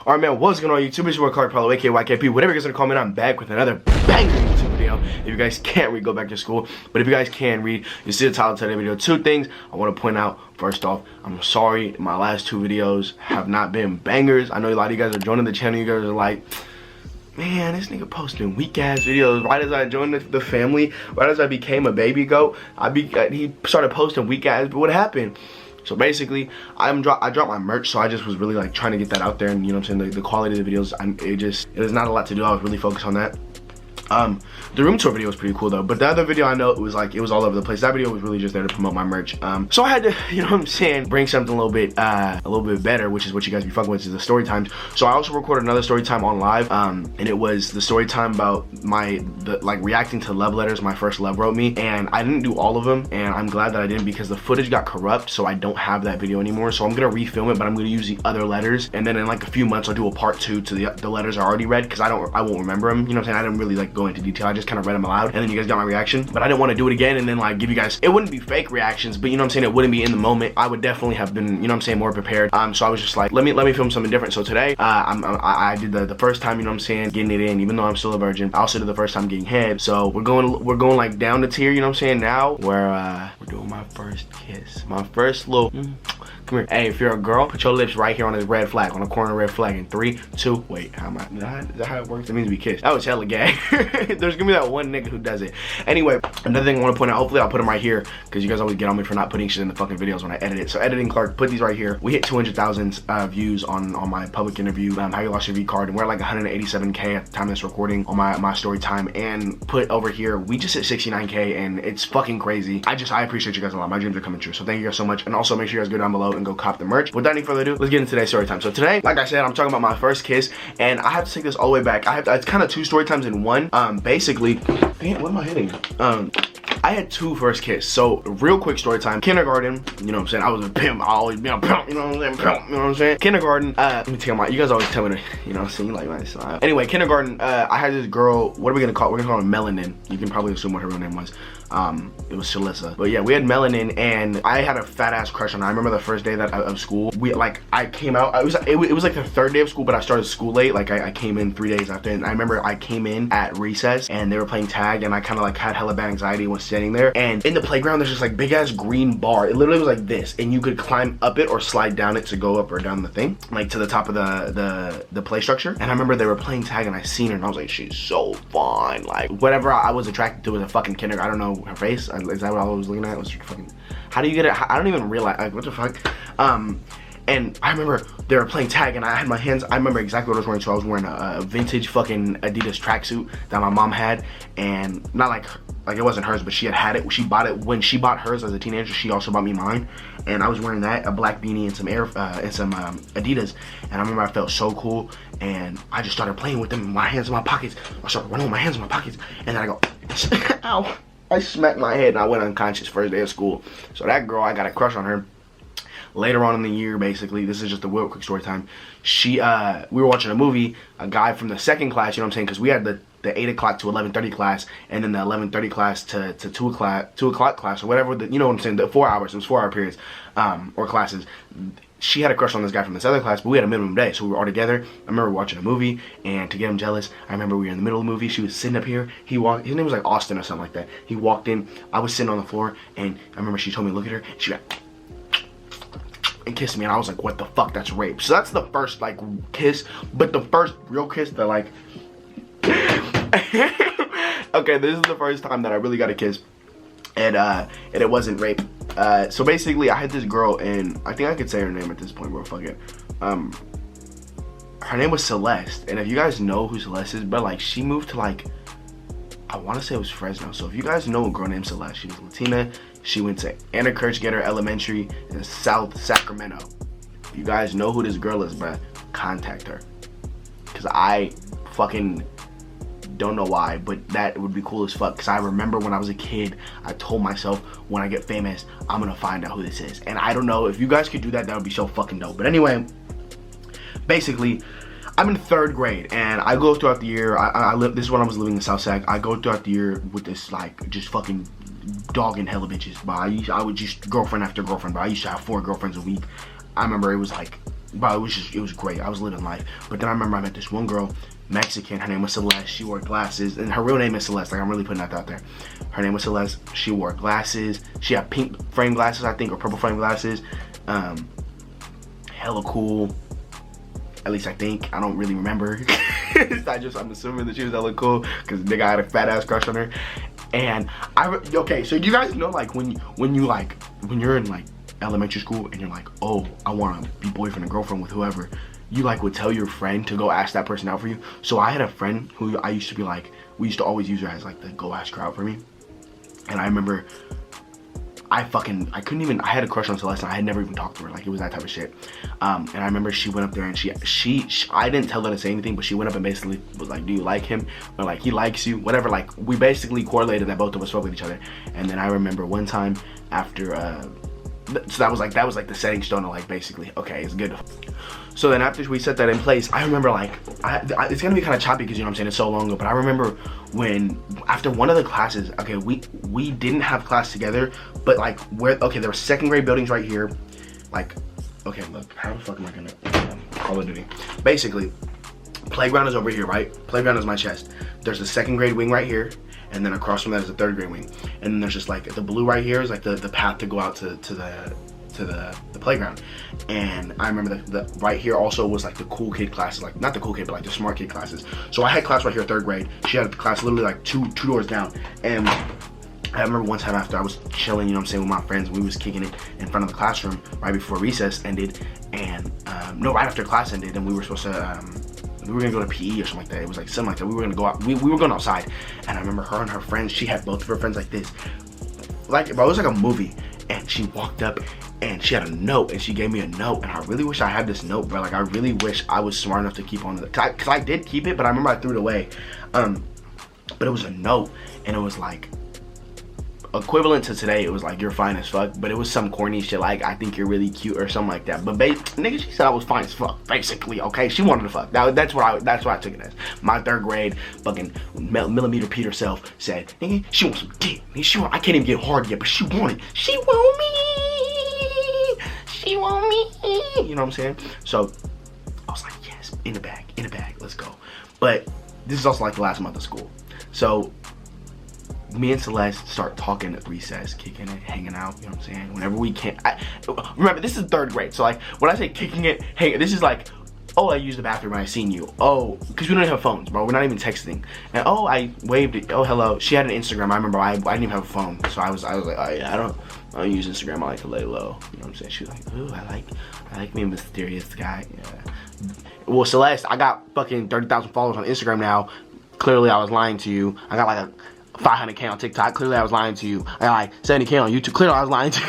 Alright, man, what's going on YouTube? It's your boy Clark Paulo, aka YKP. Whatever you guys are gonna call me, I'm back with another banger YouTube video. If you guys can't read, go back to school. But if you guys can read, you see the title of today's video. Two things I want to point out. First off, I'm sorry my last two videos have not been bangers. I know a lot of you guys are joining the channel. You guys are like, man, this nigga posting weak ass videos. Right as I joined the family, right as I became a baby goat, he started posting weak ass. But what happened? So basically, I dropped my merch, so I just was really like trying to get that out there, and you know what I'm saying, the quality of the videos, it was not a lot to do. I was really focused on that. The room tour video was pretty cool though, but the other video, I know it was all over the place. That video was really just there to promote my merch. So I had to, you know what I'm saying, bring something a little bit better, which is what you guys be fucking with, is the story times. So I also recorded another story time on live, and it was the story time about like reacting to love letters my first love wrote me, and I didn't do all of them, and I'm glad that I didn't, because the footage got corrupt, so I don't have that video anymore. So I'm gonna refilm it, but I'm gonna use the other letters, and then in like a few months I'll do a part 2 to the letters I already read, because I won't remember them. You know what I'm saying? I didn't really like go into detail. I just kind of read them aloud, and then you guys got my reaction. But I didn't want to do it again and then like give you guys, it wouldn't be fake reactions, but you know what I'm saying, it wouldn't be in the moment. I would definitely have been, you know what I'm saying, more prepared. So I was just like, let me film something different. So today I did the first time, you know what I'm saying, getting it in, even though I'm still a virgin. I also did the first time getting head. So we're going like down the tier, you know what I'm saying, now where we're doing my first kiss, my first little come here. Hey, if you're a girl, put your lips right here on this red flag, on the corner red flag, in 3, 2, wait, how am I, is that how it works? It means we kissed. That was hella gay. There's gonna be that one nigga who does it. Anyway, another thing I want to point out, hopefully I'll put them right here, because you guys always get on me for not putting shit in the fucking videos when I edit it. So editing Clark, put these right here. We hit 200,000 views on my public interview, how you lost your V card, and we're at like 187K at the time of this recording on my story time. And put over here, we just hit 69K, and it's fucking crazy. I appreciate you guys a lot. My dreams are coming true, so thank you guys so much. And also make sure you guys go down below and go cop the merch. Without any further ado, let's get into today's story time. So today, like I said, I'm talking about my first kiss, and I have to take this all the way back. It's kind of 2 story times in one. Basically, damn, what am I hitting? I had 2 first kiss. So real quick story time. Kindergarten, you know what I'm saying, I was a pimp. I always been a pimp, you know what I'm saying, pimp, you know what I'm saying. Kindergarten, let me tell you guys always tell me to, you know, sing like my style. Anyway, kindergarten, I had this girl, what are we gonna call it? We're gonna call her Melanin. You can probably assume what her real name was. It was Shalissa. But yeah, we had Melanin, and I had a fat ass crush on her. I remember the first day of school, I came out, it was like the 3rd day of school, but I started school late. Like I came in 3 days after, and I remember I came in at recess and they were playing tag, and I kind of like had hella bad anxiety and was standing there, and in the playground there's just like big ass green bar. It literally was like this, and you could climb up it or slide down it to go up or down the thing, like to the top of the play structure. And I remember they were playing tag, and I seen her, and I was like, she's so fine. Like whatever I was attracted to was a fucking kindergarten. I don't know her face. Is that what I was looking at? Was fucking, how do you get it? I don't even realize, like, what the fuck? And I remember they were playing tag, and I had my hands, I remember exactly what I was wearing. So I was wearing a vintage fucking Adidas tracksuit that my mom had, and not like it wasn't hers, but she had it. She bought it when she bought hers as a teenager. She also bought me mine, and I was wearing that, a black beanie and some Adidas. And I remember I felt so cool, and I just started playing with them, my hands in my pockets. I started running with my hands in my pockets, and then I go, ow. I smacked my head and I went unconscious first day of school. So that girl, I got a crush on her. Later on in the year, basically, this is just a real quick story time. We were watching a movie, a guy from the 2nd class, you know what I'm saying, because we had the 8 o'clock to 11:30 class, and then the 11:30 class to 2 o'clock class, or whatever, you know what I'm saying, the 4 hours, it was 4-hour periods, or classes. She had a crush on this guy from this other class, but we had a minimum day, so we were all together. I remember watching a movie, and to get him jealous, I remember we were in the middle of the movie. She was sitting up here. His name was like Austin or something like that. He walked in. I was sitting on the floor, and I remember she told me to look at her. She went and kissed me, and I was like, what the fuck? That's rape. So that's the first like kiss, but the first real kiss that like, okay, this is the first time that I really got a kiss, and it wasn't rape. So basically, I had this girl, and I think I could say her name at this point, bro. Fuck it. Her name was Celeste, and if you guys know who Celeste is, but like she moved to like, I want to say it was Fresno. So if you guys know a girl named Celeste, she was Latina. She went to Anna Kirchgetter Elementary in South Sacramento. If you guys know who this girl is, bruh, contact her, because I fucking don't know why, but that would be cool as fuck. Because I remember when I was a kid, I told myself, when I get famous, I'm gonna find out who this is. And I don't know, if you guys could do that, that would be so fucking dope. But anyway, basically, I'm in 3rd grade, and I go throughout the year, this is when I was living in South Sac. I go throughout the year with this, like, just fucking dogging hella bitches. But I would just girlfriend after girlfriend, but I used to have 4 girlfriends a week. I remember it was like But it was great. I was living life. But then I remember I met this one girl, Mexican. Her name was Celeste. She wore glasses, and her real name is Celeste. Like, I'm really putting that out there. Her name was Celeste. She wore glasses. She had pink frame glasses, I think, or purple frame glasses. Hella cool. At least I think. I don't really remember. I'm assuming that she was hella cool because the nigga had a fat ass crush on her. And okay, so you guys know, like, when you're in like elementary school and you're like, oh, I want to be boyfriend and girlfriend with whoever, you like would tell your friend to go ask that person out for you. So I had a friend who I used to be like, we used to always use her as like the go ask her out for me. And I remember I had a crush on Celeste and I had never even talked to her. Like, it was that type of shit. And I remember she went up there and I didn't tell her to say anything, but she went up and basically was like, do you like him? Or like, he likes you, whatever. Like, we basically correlated that both of us spoke with each other. And then I remember one time after, so that was like the setting stone of like, basically, okay, it's good. So then after we set that in place, I remember like, it's gonna be kind of choppy because, you know what I'm saying, it's so long ago, but I remember when, after one of the classes, okay, we didn't have class together, but like, okay, there were second grade buildings right here, like, okay, look, how the fuck am I gonna, Call of Duty. Basically, playground is over here, right? Playground is my chest. There's the second grade wing right here, and then across from that is the third grade wing. And then there's just like, the blue right here is like the path to go out to the playground. And I remember the right here also was like the cool kid classes, like not the cool kid, but like the smart kid classes. So I had class right here, third grade. She had class literally like two doors down. And I remember one time after I was chilling, you know what I'm saying, with my friends, we was kicking it in front of the classroom right before recess ended. And no, right after class ended, and we were supposed to we were gonna go to PE or something like that. It was like something like that. We were gonna go out. We were going outside, and I remember her and her friends. She had both of her friends like this, like, bro, it was like a movie. And she walked up and she had a note, and she gave me a note, and I really wish I had this note, bro. Like, I really wish I was smart enough to keep on it, cause I did keep it, but I remember I threw it away. But it was a note, and it was like equivalent to today. It was like, you're fine as fuck, but it was some corny shit like, I think you're really cute or something like that. But nigga, she said I was fine as fuck, basically. Okay, she wanted to fuck. That's what I took it as. My third grade fucking millimeter Peter self said, nigga, she wants some dick. I can't even get hard yet, but she want me. You know what I'm saying? So I was like, yes, in the bag, let's go. But this is also like the last month of school. So me and Celeste start talking at recess, kicking it, hanging out, you know what I'm saying? Whenever we can. Remember, this is third grade, so like, when I say kicking it, this is like, oh, I used the bathroom and I seen you. Oh, because we don't even have phones, bro. We're not even texting. And oh, I waved it. Oh, hello. She had an Instagram. I remember I didn't even have a phone, so I was like, oh yeah, I don't use Instagram. I like to lay low. You know what I'm saying? She was like, ooh, I like me a mysterious guy. Yeah. Well, Celeste, I got fucking 30,000 followers on Instagram now. Clearly, I was lying to you. I got like a 500K on TikTok. Clearly I was lying to you. I got like 70K on YouTube. Clearly I was lying to you.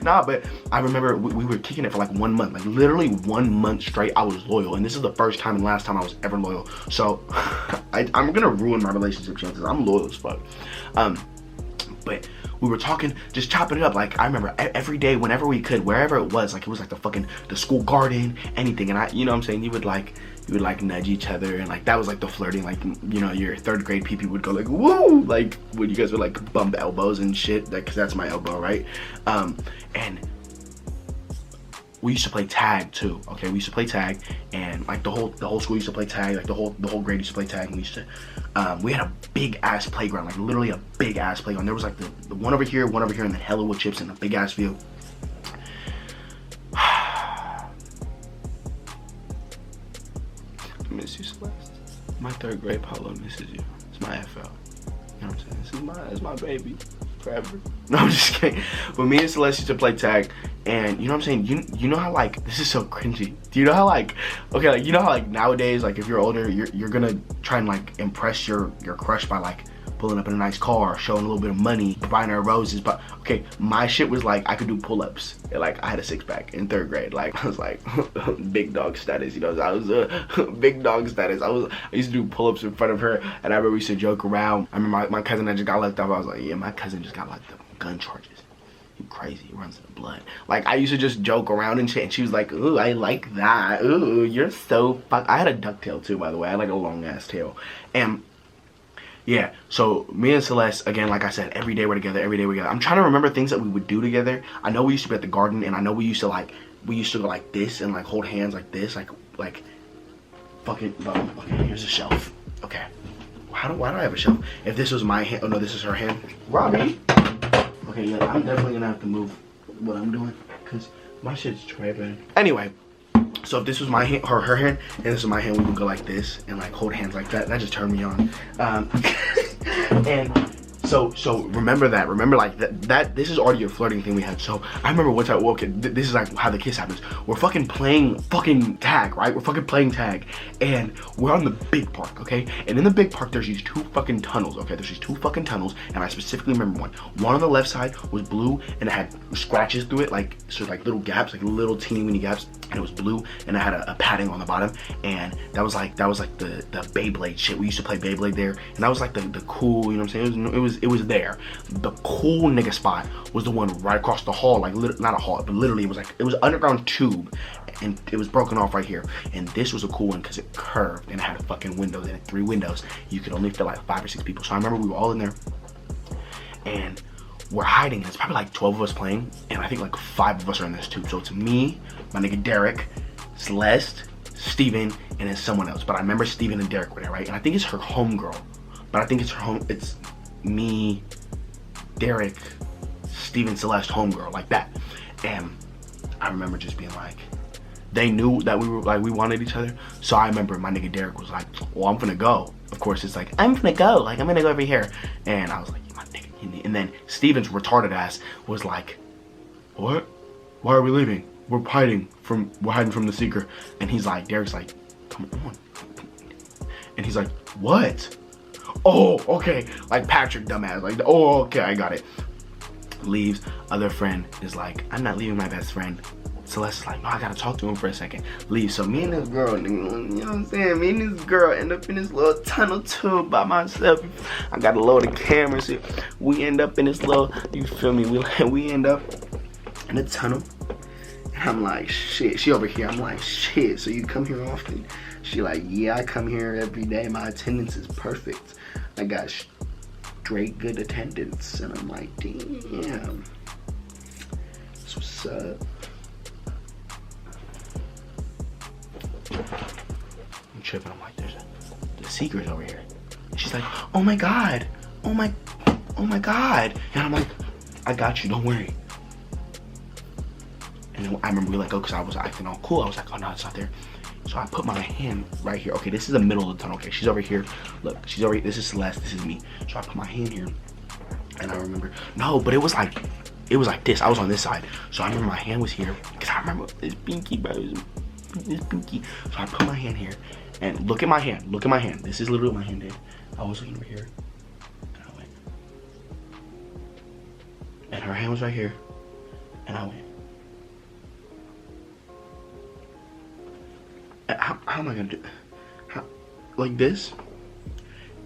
Nah, but I remember we were kicking it for like 1 month. Like literally 1 month straight I was loyal. And this is the first time and last time I was ever loyal. So I'm gonna ruin my relationship chances. I'm loyal as fuck. But we were talking, just chopping it up. Like, I remember every day, whenever we could, wherever it was like the school garden, anything. And you know what I'm saying, you would like nudge each other, and like that was like the flirting, like, you know, your third grade PP would go like, woo, like when you guys would like bump elbows and shit, like, cause that's my elbow, right? And we used to play tag too. Okay, we used to play tag, and like the whole school used to play tag. Like the whole grade used to play tag. And we used to, we had a big ass playground, like literally a big ass playground. There was like the one over here, and then hella wood chips and a big ass field. I miss you, Celeste. My third grade Paulo misses you. It's my FL. You know what I'm saying? This is my baby. Forever. No, I'm just kidding. But me and Celeste used to play tag, and you know what I'm saying? You know how, like, this is so cringy. Do you know how, like, okay, like, you know how, like, nowadays, like, if you're older, you're gonna try and like impress your crush by like pulling up in a nice car, showing a little bit of money, buying her roses. But okay, my shit was like, I could do pull-ups. Like, I had a six-pack in third grade. Like, I was like big dog status, you know. I was big dog status. I used to do pull-ups in front of her, and I remember we used to joke around. I remember my cousin that just got locked up. I was like, yeah, my cousin just got locked up on gun charges. He crazy, he runs in the blood. Like, I used to just joke around and shit, and she was like, ooh, I like that. Ooh, you're so fuck. I had a duck tail too, by the way. I had like a long ass tail. And yeah, so me and Celeste, again, like I said, every day we're together, I'm trying to remember things that we would do together. I know we used to be at the garden, and I know we used to like we used to go like this and like hold hands like this, like fucking. Okay, here's a shelf. Okay, why do I have a shelf? If this was my hand, oh no, this is her hand. Robbie. Okay, yeah, I'm definitely gonna have to move what I'm doing because my shit's tripping. Anyway, so if this was my hand, her hand, and this is my hand, we would go like this and like hold hands like that. That just turned me on. And so remember that. Remember like that this is already a flirting thing we had. So I remember one time, okay, this is like how the kiss happens. We're fucking playing fucking tag, right? We're fucking playing tag. And we're on the big park, okay? And in the big park, there's these 2 fucking tunnels, okay? There's these 2 fucking tunnels, and I specifically remember one. One on the left side was blue, and it had scratches through it, like, so like little gaps, like little teeny weeny gaps. And it was blue, and it had a padding on the bottom. And that was like the Beyblade shit. We used to play Beyblade there. And that was like the cool, you know what I'm saying? It was there. The cool nigga spot was the one right across the hall, like not a hall, but literally it was an underground tube, and it was broken off right here. And this was a cool one because it curved and it had fucking windows in it, 3 windows. You could only fit like 5 or 6 people. So I remember we were all in there, and we're hiding. It's probably like 12 of us playing, and I think like 5 of us are in this tube. So it's me, my nigga Derek, Celeste, Steven, and then someone else. But I remember Steven and Derek were there, right? And I think it's her homegirl. But I think it's me, Derek, Steven, Celeste, homegirl, like that. And I remember just being like, they knew that we were like, we wanted each other. So I remember my nigga Derek was like, well, I'm gonna go. Of course, it's like, I'm gonna go. Like, I'm gonna go over here. And I was like, my nigga. And then Steven's retarded ass was like, what? Why are we leaving? We're hiding from the seeker. And he's like, Derek's like, come on. And he's like, what? Oh, okay. Like Patrick, dumbass. Like, oh, okay, I got it. Leaves. Other friend is like, I'm not leaving my best friend. Celeste's like, no, I gotta talk to him for a second. Leave. So me and this girl, you know what I'm saying? Me and this girl end up in this little tunnel tube by myself. I gotta load the cameras here. We end up in this little, you feel me? We end up in a tunnel. And I'm like, shit. She over here. I'm like, shit. So you come here often? She like, yeah, I come here every day. My attendance is perfect. I got straight good attendance. And I'm like, damn. That's what's up. I'm tripping. I'm like, the secret's over here. And she's like, oh my god, oh my god. And I'm like, I got you, don't worry. And then I remember we let go because I was acting all cool. I was like, oh no, it's not there. So I put my hand right here. Okay, this is the middle of the tunnel. Okay, she's over here. Look, she's over here. This is Celeste. This is me. So I put my hand here, and I remember. No, but it was like this. I was on this side. So I remember my hand was here because I remember this pinky, bro. This pinky. So I put my hand here, and look at my hand. Look at my hand. This is literally what my hand did. I was looking over here, and I went. And her hand was right here, and I went. How am I gonna do? Like this?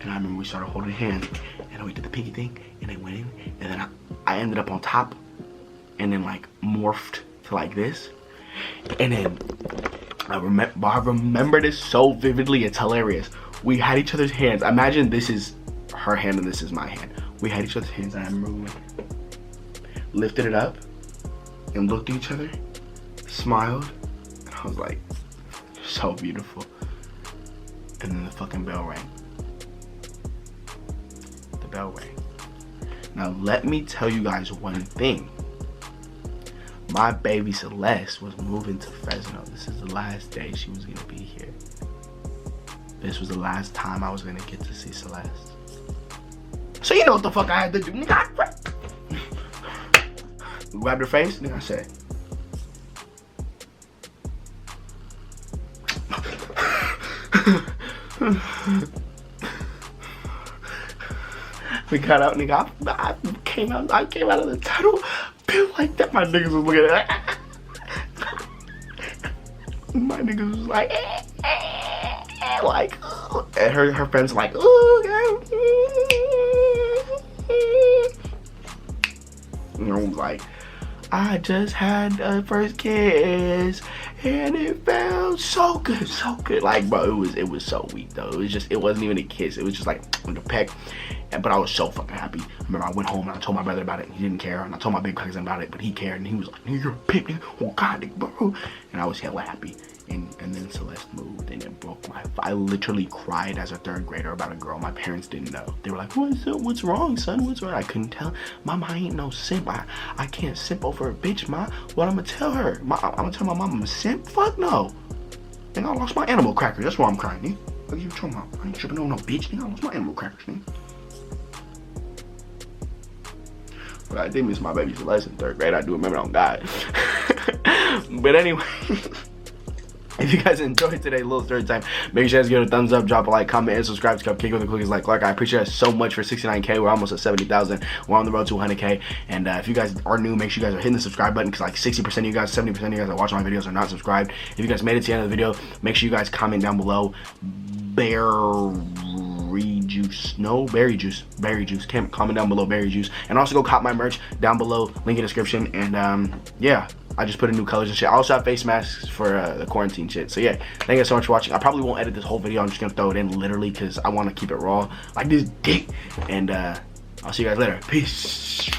And I remember we started holding hands, and then we did the pinky thing, and they went in, and then I ended up on top, and then like morphed to like this, and then I remember this so vividly. It's hilarious. We had each other's hands. Imagine this is her hand and this is my hand. We had each other's hands, and I remember we lifted it up and looked at each other, smiled, and I was like, so beautiful. And then the fucking bell rang. The bell rang. Now let me tell you guys one thing. My baby Celeste was moving to Fresno. This is the last day she was gonna be here. This was the last time I was gonna get to see Celeste. So you know what the fuck I had to do, nigga? Grabbed her face, nigga, I said, we got out, nigga. I came out of the tunnel, feel like that. My niggas was looking at my niggas was like, like, and her friends like, oh, and I was like, I just had a first kiss, and it felt so good, so good. Like, bro, it was so weak though. It wasn't even a kiss. It was just like a peck. But I was so fucking happy. I remember I went home and I told my brother about it. He didn't care, and I told my big cousin about it, but he cared, and he was like, "You're a pimp, nigga. Oh God, nigga, bro." And I was hella happy. And then Celeste moved, and it broke my. I literally cried as a 3rd grader about a girl my parents didn't know. They were like, "What's wrong, son? What's wrong?" I couldn't tell. Mama, I ain't no simp. I can't simp over a bitch, ma. What I'm gonna tell her? I'm gonna tell my mom I'm a simp? Fuck no. And I lost my animal crackers. That's why I'm crying, nigga. What are you talking about? I ain't tripping on no bitch, nigga. I lost my animal crackers, nigga. But I did miss my baby Celeste in 3rd grade. I do remember on God. But anyway. If you guys enjoyed today's little story time, make sure you guys give it a thumbs up, drop a like, comment, and subscribe to Cupcake with the Cookies like Clark. I appreciate it so much for 69K. We're almost at 70,000. We're on the road to 100K. And if you guys are new, make sure you guys are hitting the subscribe button, because like 60% of you guys, 70% of you guys that watch my videos are not subscribed. If you guys made it to the end of the video, make sure you guys comment down below berry juice. Comment down below berry juice. And also go cop my merch down below, link in the description. And yeah, I just put in new colors and shit. I also have face masks for the quarantine shit. So yeah, thank you guys so much for watching. I probably won't edit this whole video. I'm just gonna throw it in literally because I want to keep it raw like this dick. And I'll see you guys later. Peace.